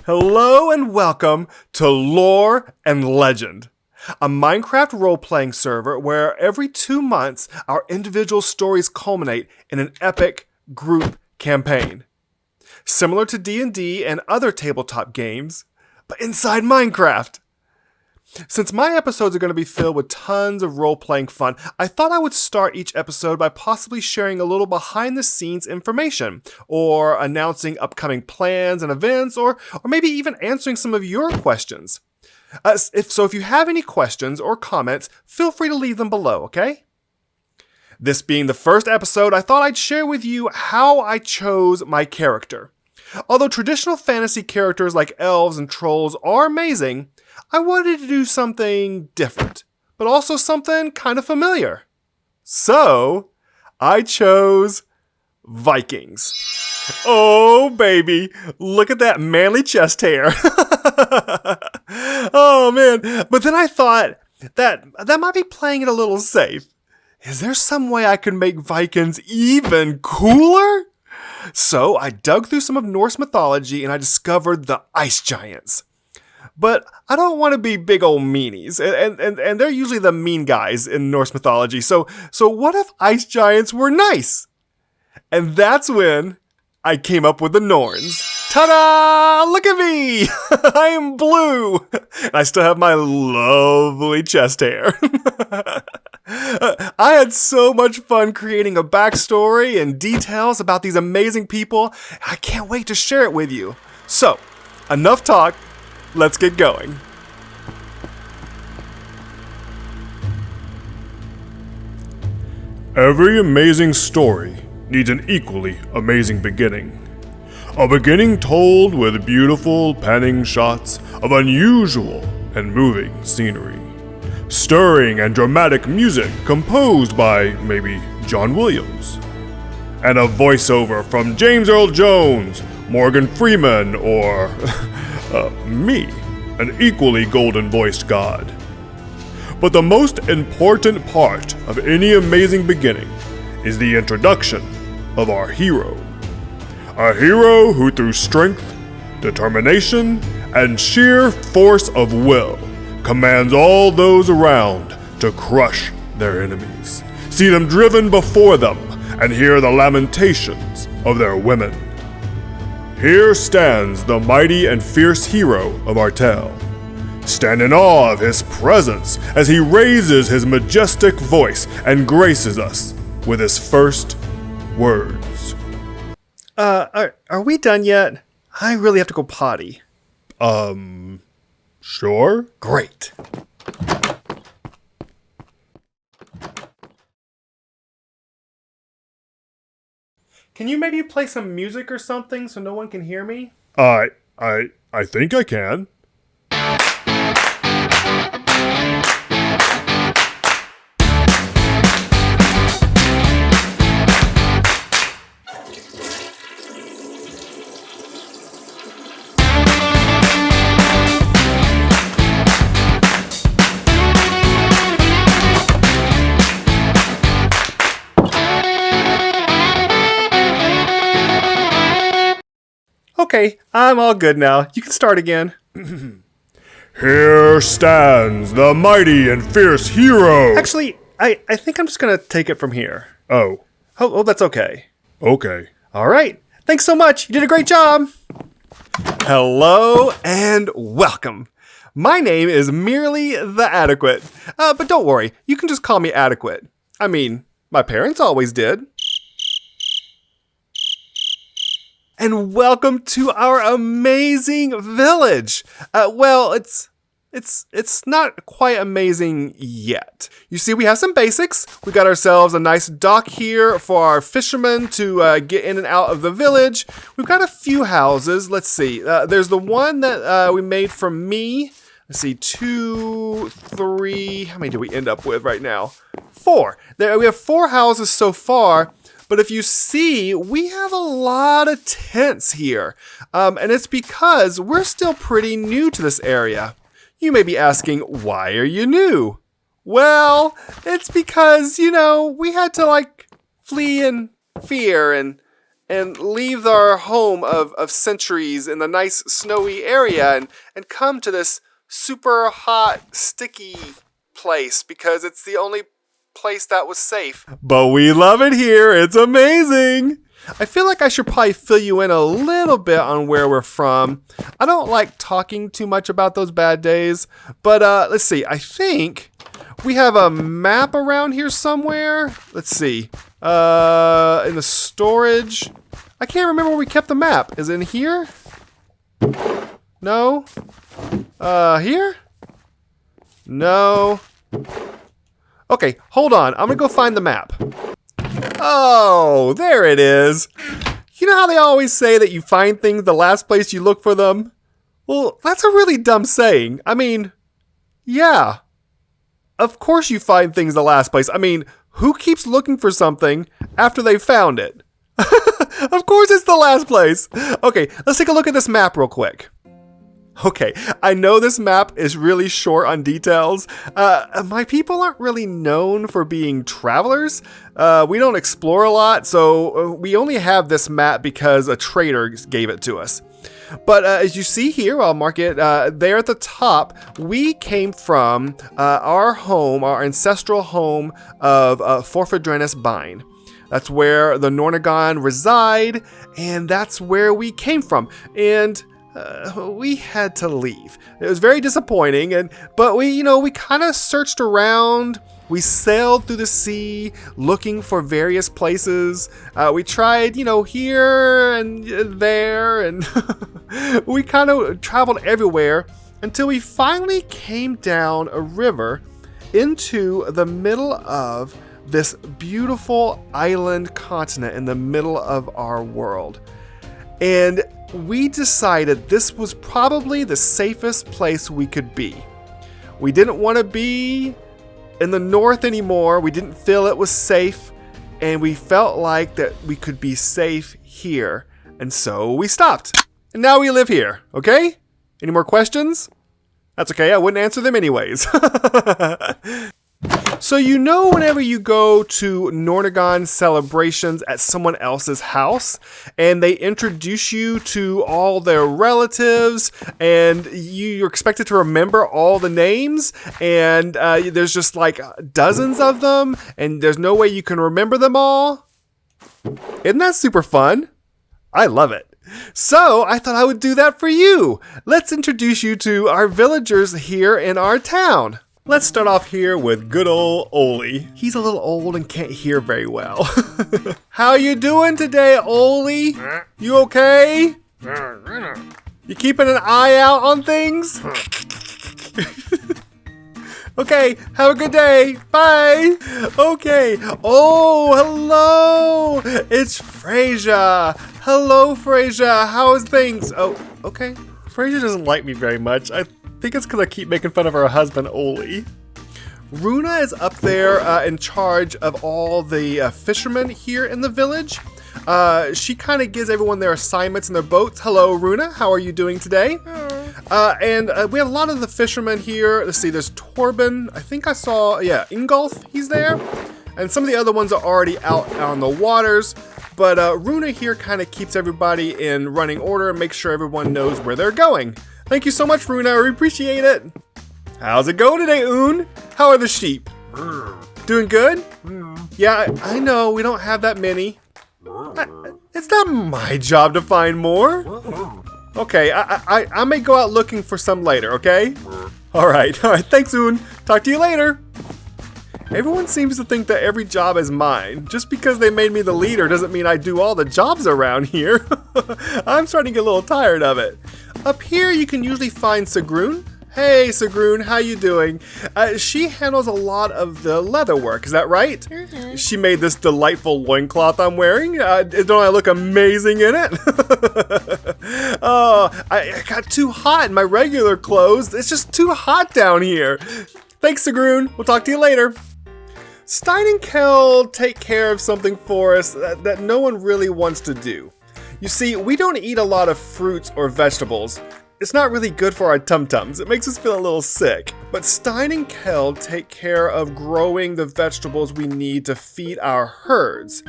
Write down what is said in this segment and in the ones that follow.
Hello and welcome to Lore and Legend, a Minecraft role-playing server where every 2 months our individual stories culminate in an epic group campaign. Similar to D&D and other tabletop games, but inside Minecraft. Since my episodes are going to be filled with tons of role-playing fun, I thought I would start each episode by possibly sharing a little behind-the-scenes information, or announcing upcoming plans and events, or maybe even answering some of your questions. If you have any questions or comments, feel free to leave them below, okay? This being the first episode, I thought I'd share with you how I chose my character. Although traditional fantasy characters like elves and trolls are amazing, I wanted to do something different, but also something kind of familiar. So, I chose Vikings. Oh, baby, look at that manly chest hair. Oh, man. But then I thought that might be playing it a little safe. Is there some way I could make Vikings even cooler? So I dug through some of Norse mythology and I discovered the ice giants. But I don't want to be big old meanies, and they're usually the mean guys in Norse mythology. So what if ice giants were nice? And that's when I came up with the Norns. Ta-da! Look at me! I am blue! And I still have my lovely chest hair. I had so much fun creating a backstory and details about these amazing people. I can't wait to share it with you. So, enough talk. Let's get going. Every amazing story needs an equally amazing beginning. A beginning told with beautiful panning shots of unusual and moving scenery. Stirring and dramatic music composed by maybe John Williams. And a voiceover from James Earl Jones, Morgan Freeman, or me, an equally golden-voiced god. But the most important part of any amazing beginning is the introduction of our hero. A hero who through strength, determination, and sheer force of will commands all those around to crush their enemies, see them driven before them, and hear the lamentations of their women. Here stands the mighty and fierce hero of our tale. Stand in awe of his presence as he raises his majestic voice and graces us with his first words. Are we done yet? I really have to go potty. Sure? Great. Can you maybe play some music or something so no one can hear me? I think I can. Okay, I'm all good now. You can start again. Here stands the mighty and fierce hero. Actually, I think I'm just gonna take it from here. Oh, that's okay. okay. All right. Thanks so much. You did a great job. Hello and welcome. My name is merely the Adequate. But don't worry, you can just call me Adequate. I mean, my parents always did. And welcome to our amazing village. Well, it's not quite amazing yet. You see, we have some basics. We got ourselves a nice dock here for our fishermen to get in and out of the village. We've got a few houses. Let's see. There's the one that we made for me. Let's see, 2, 3. How many do we end up with right now? 4. We have 4 houses so far. But if you see, we have a lot of tents here. And it's because we're still pretty new to this area. You may be asking, why are you new? Well, it's because, we had to flee in fear and and leave our home of centuries in the nice snowy area and come to this super hot, sticky place because it's the only place that was safe. But we love it here. It's amazing. I feel like I should probably fill you in a little bit on where we're from. I don't like talking too much about those bad days, but let's see. I think we have a map around here somewhere. Let's see. In the storage. I can't remember where we kept the map. Is it in here? No. Here? No. Okay, hold on. I'm gonna go find the map. Oh, there it is. You know how they always say that you find things the last place you look for them? Well, that's a really dumb saying. I mean, yeah. Of course you find things the last place. I mean, who keeps looking for something after they've found it? Of course it's the last place. Okay, let's take a look at this map real quick. Okay, I know this map is really short on details. My people aren't really known for being travelers. We don't explore a lot, so we only have this map because a trader gave it to us. But as you see here, I'll mark it there at the top, we came from our home, our ancestral home of Forfedrenus Bine. That's where the Nornagon reside, and that's where we came from. And we had to leave. It was very disappointing, but we kind of searched around. We sailed through the sea looking for various places. We tried, here and there, and we kind of traveled everywhere until we finally came down a river into the middle of this beautiful island continent in the middle of our world. And we decided this was probably the safest place we could be. We didn't want to be in the north anymore. We didn't feel it was safe, and we felt like that we could be safe here. And so we stopped. And now we live here, okay? Any more questions? That's okay, I wouldn't answer them anyways. So whenever you go to Nornagon celebrations at someone else's house and they introduce you to all their relatives and you're expected to remember all the names and there's just like dozens of them and there's no way you can remember them all? Isn't that super fun? I love it. So I thought I would do that for you. Let's introduce you to our villagers here in our town. Let's start off here with good old Oli. He's a little old and can't hear very well. How you doing today, Oli? You okay? You keeping an eye out on things? Okay, have a good day. Bye. Okay. Oh, hello. It's Frasier. Hello, Frasier. How's things? Oh, okay. Frasier doesn't like me very much. I think it's because I keep making fun of her husband, Oli. Runa is up there in charge of all the fishermen here in the village. She kind of gives everyone their assignments and their boats. Hello, Runa. How are you doing today? And we have a lot of the fishermen here. Let's see, there's Torben. I think I saw, Ingolf, he's there. And some of the other ones are already out on the waters. But Runa here kind of keeps everybody in running order and makes sure everyone knows where they're going. Thank you so much, Runa. We appreciate it. How's it going today, Un? How are the sheep? Doing good? Yeah, I know. We don't have that many. It's not my job to find more. Okay, I may go out looking for some later, okay? All right. Thanks, Un. Talk to you later. Everyone seems to think that every job is mine. Just because they made me the leader doesn't mean I do all the jobs around here. I'm starting to get a little tired of it. Up here, you can usually find Sigrun. Hey, Sigrun, how you doing? She handles a lot of the leather work, is that right? Mm-hmm. She made this delightful loincloth I'm wearing. Don't I look amazing in it? Oh, I got too hot in my regular clothes. It's just too hot down here. Thanks, Sigrun. We'll talk to you later. Stein and Kel take care of something for us that no one really wants to do. You see, we don't eat a lot of fruits or vegetables. It's not really good for our tum-tums. It makes us feel a little sick. But Stein and Kel take care of growing the vegetables we need to feed our herds.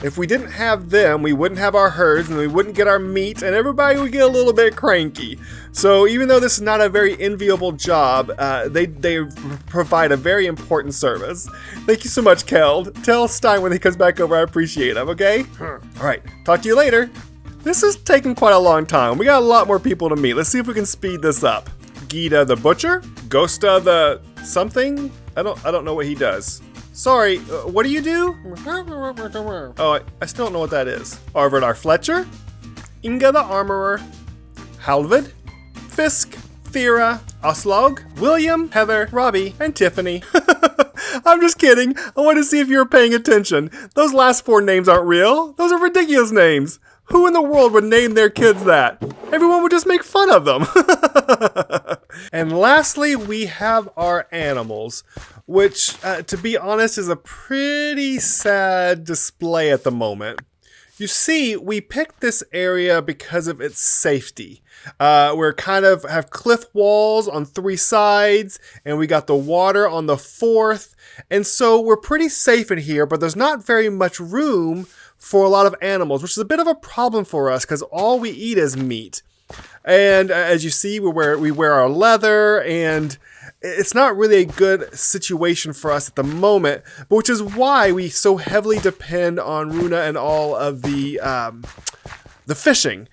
If we didn't have them, we wouldn't have our herds and we wouldn't get our meat and everybody would get a little bit cranky. So even though this is not a very enviable job, they provide a very important service. Thank you so much, Keld. Tell Stein when he comes back over I appreciate him, okay? All right, talk to you later. This is taking quite a long time. We got a lot more people to meet. Let's see if we can speed this up. Gita the Butcher? Ghosta the something? I don't know what he does. Sorry, what do you do? Oh, I still don't know what that is. Arvidar Fletcher? Inga the Armorer? Halvid? Fisk? Thera? Oslog? William? Heather? Robbie? And Tiffany. I'm just kidding. I want to see if you're paying attention. Those last 4 names aren't real. Those are ridiculous names. Who in the world would name their kids that? Everyone would just make fun of them. And lastly, we have our animals, which, to be honest, is a pretty sad display at the moment. You see, we picked this area because of its safety. We're kind of have cliff walls on 3 sides, and we got the water on the 4th. And so we're pretty safe in here, but there's not very much room for a lot of animals, which is a bit of a problem for us because all we eat is meat. And as you see, we wear our leather, and it's not really a good situation for us at the moment, but which is why we so heavily depend on Runa and all of the fishing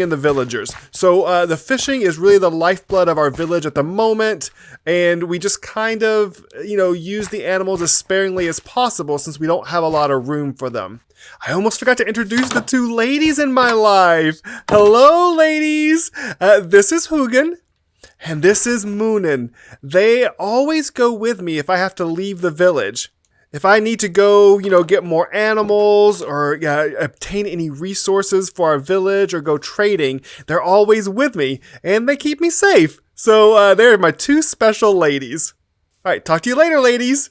and the villagers. So the fishing is really the lifeblood of our village at the moment, and we just kind of, use the animals as sparingly as possible since we don't have a lot of room for them. I almost forgot to introduce the 2 ladies in my life. Hello, ladies. This is Hugin, and this is Moonin. They always go with me if I have to leave the village. If I need to go, get more animals or obtain any resources for our village or go trading, they're always with me, and they keep me safe. So they're my 2 special ladies. All right, talk to you later, ladies.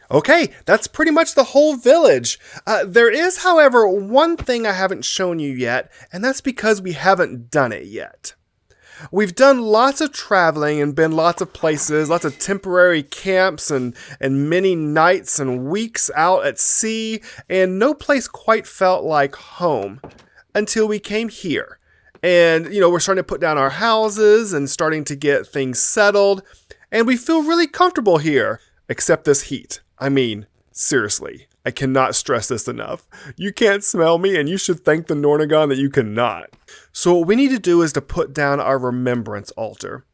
Okay, that's pretty much the whole village. There is, however, one thing I haven't shown you yet, and that's because we haven't done it yet. We've done lots of traveling and been lots of places, lots of temporary camps and many nights and weeks out at sea, and no place quite felt like home until we came here. And, we're starting to put down our houses and starting to get things settled, and we feel really comfortable here, except this heat. I mean, seriously, I cannot stress this enough. You can't smell me, and you should thank the Nornagon that you cannot. So what we need to do is to put down our remembrance altar.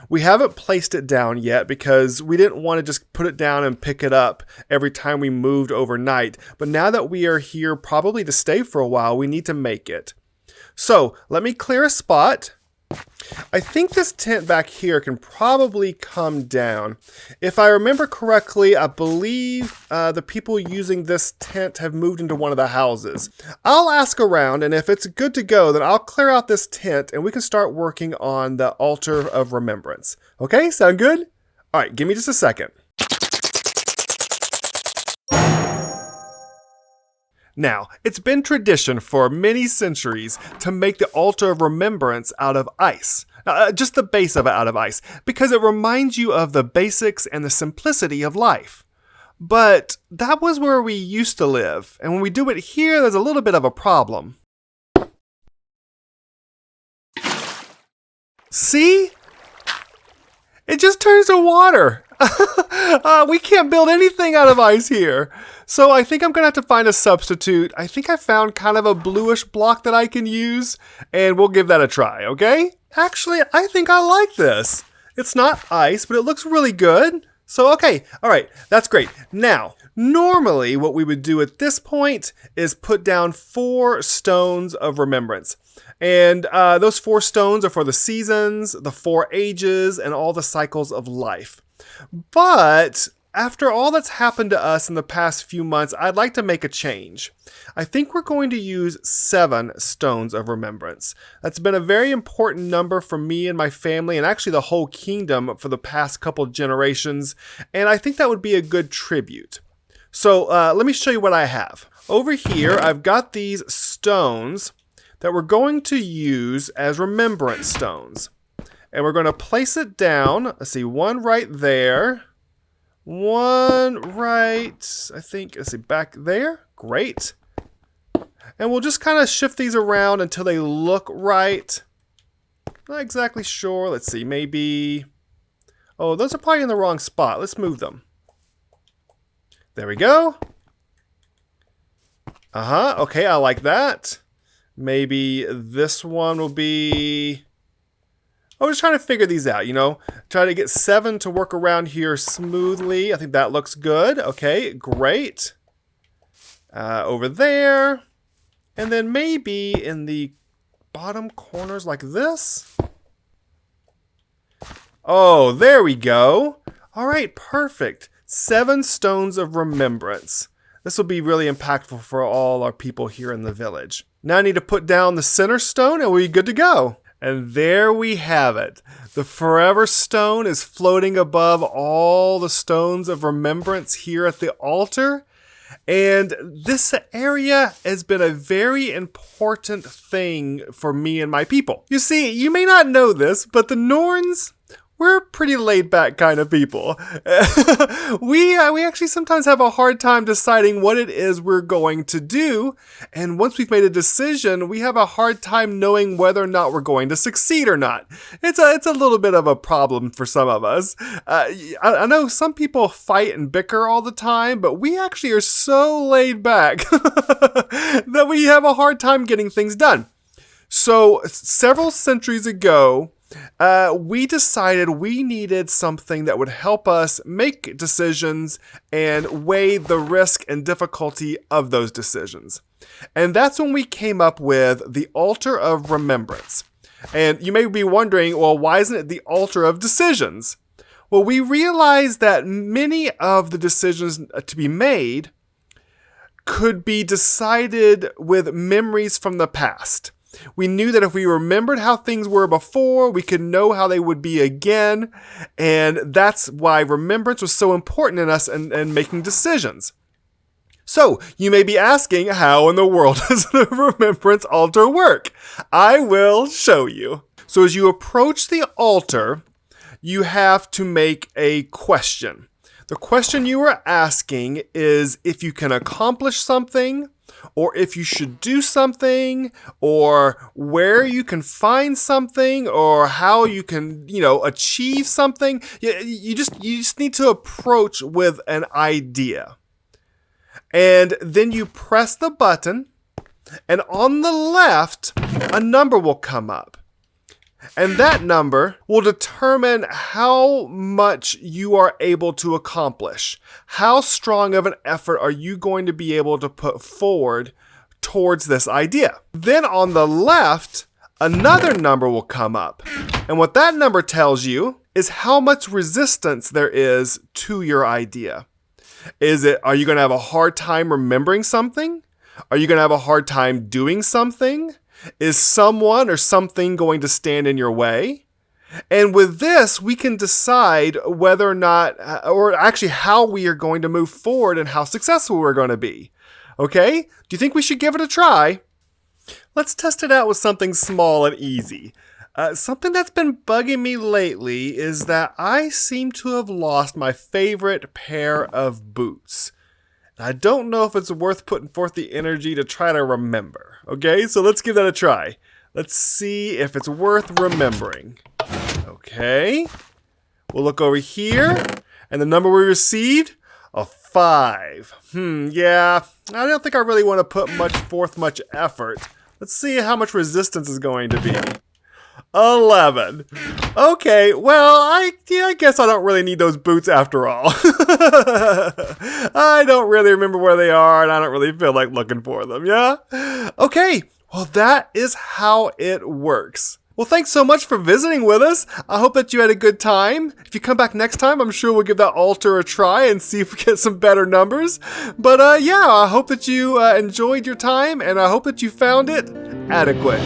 We haven't placed it down yet because we didn't want to just put it down and pick it up every time we moved overnight. But now that we are here probably to stay for a while, we need to make it. So let me clear a spot. I think this tent back here can probably come down. If I remember correctly, I believe the people using this tent have moved into one of the houses. I'll ask around, and if it's good to go, then I'll clear out this tent and we can start working on the altar of remembrance. Okay, sound good? All right, give me just a second. Now, it's been tradition for many centuries to make the altar of remembrance out of ice. Just the base of it out of ice, because it reminds you of the basics and the simplicity of life. But that was where we used to live, and when we do it here, there's a little bit of a problem. See? It just turns to water. We can't build anything out of ice here. So I think I'm going to have to find a substitute. I think I found kind of a bluish block that I can use, and we'll give that a try, okay? Actually, I think I like this. It's not ice, but it looks really good. So, okay, all right, that's great. Now, normally what we would do at this point is put down 4 stones of remembrance. And those 4 stones are for the seasons, the 4 ages, and all the cycles of life. But after all that's happened to us in the past few months, I'd like to make a change. I think we're going to use 7 stones of remembrance. That's been a very important number for me and my family, and actually the whole kingdom for the past couple generations, and I think that would be a good tribute. So let me show you what I have. Over here, I've got these stones that we're going to use as remembrance stones. And we're going to place it down. Let's see, one right there, One right, I think, let's see, back there. Great. And we'll just kind of shift these around until they look right. Not exactly sure. Let's see, maybe... Oh, those are probably in the wrong spot. Let's move them. There we go. Okay, I like that. Maybe this one will be... I was trying to figure these out, you know. Try to get 7 to work around here smoothly. I think that looks good. Okay, great. Over there. And then maybe in the bottom corners like this. Oh, there we go. All right, perfect. 7 stones of remembrance. This will be really impactful for all our people here in the village. Now I need to put down the center stone and we'll be good to go. And there we have it. The forever stone is floating above all the stones of remembrance here at the altar. And this area has been a very important thing for me and my people. You see, you may not know this, but the Norns, we're pretty laid-back kind of people. We actually sometimes have a hard time deciding what it is we're going to do. And once we've made a decision, we have a hard time knowing whether or not we're going to succeed or not. It's a little bit of a problem for some of us. I know some people fight and bicker all the time, but we actually are so laid back that we have a hard time getting things done. So several centuries ago, we decided we needed something that would help us make decisions and weigh the risk and difficulty of those decisions. And that's when we came up with the Altar of Remembrance. And you may be wondering, well, why isn't it the Altar of Decisions? Well, we realized that many of the decisions to be made could be decided with memories from the past. We knew that if we remembered how things were before, we could know how they would be again. And that's why remembrance was so important in us and making decisions. So, you may be asking, how in the world does the remembrance altar work? I will show you. So as you approach the altar, you have to make a question. The question you are asking is if you can accomplish something, or if you should do something, or where you can find something, or how you can, achieve something. You just need to approach with an idea. And then you press the button, and on the left, a number will come up. And that number will determine how much you are able to accomplish. How strong of an effort are you going to be able to put forward towards this idea? Then on the left, another number will come up. And what that number tells you is how much resistance there is to your idea. Are you going to have a hard time remembering something? Are you going to have a hard time doing something? Is someone or something going to stand in your way? And with this, we can decide whether or not, or actually how we are going to move forward and how successful we're going to be. Okay? Do you think we should give it a try? Let's test it out with something small and easy. Something that's been bugging me lately is that I seem to have lost my favorite pair of boots. I don't know if it's worth putting forth the energy to try to remember. Okay, so let's give that a try. Let's see if it's worth remembering. Okay, we'll look over here, and the number we received, a 5. Yeah, I don't think I really want to put forth much effort. Let's see how much resistance is going to be. 11. Okay, well, I guess I don't really need those boots after all. I don't really remember where they are, and I don't really feel like looking for them, yeah? Okay, well, that is how it works. Well, thanks so much for visiting with us. I hope that you had a good time. If you come back next time, I'm sure we'll give that altar a try and see if we get some better numbers. But yeah, I hope that you enjoyed your time, and I hope that you found it adequate.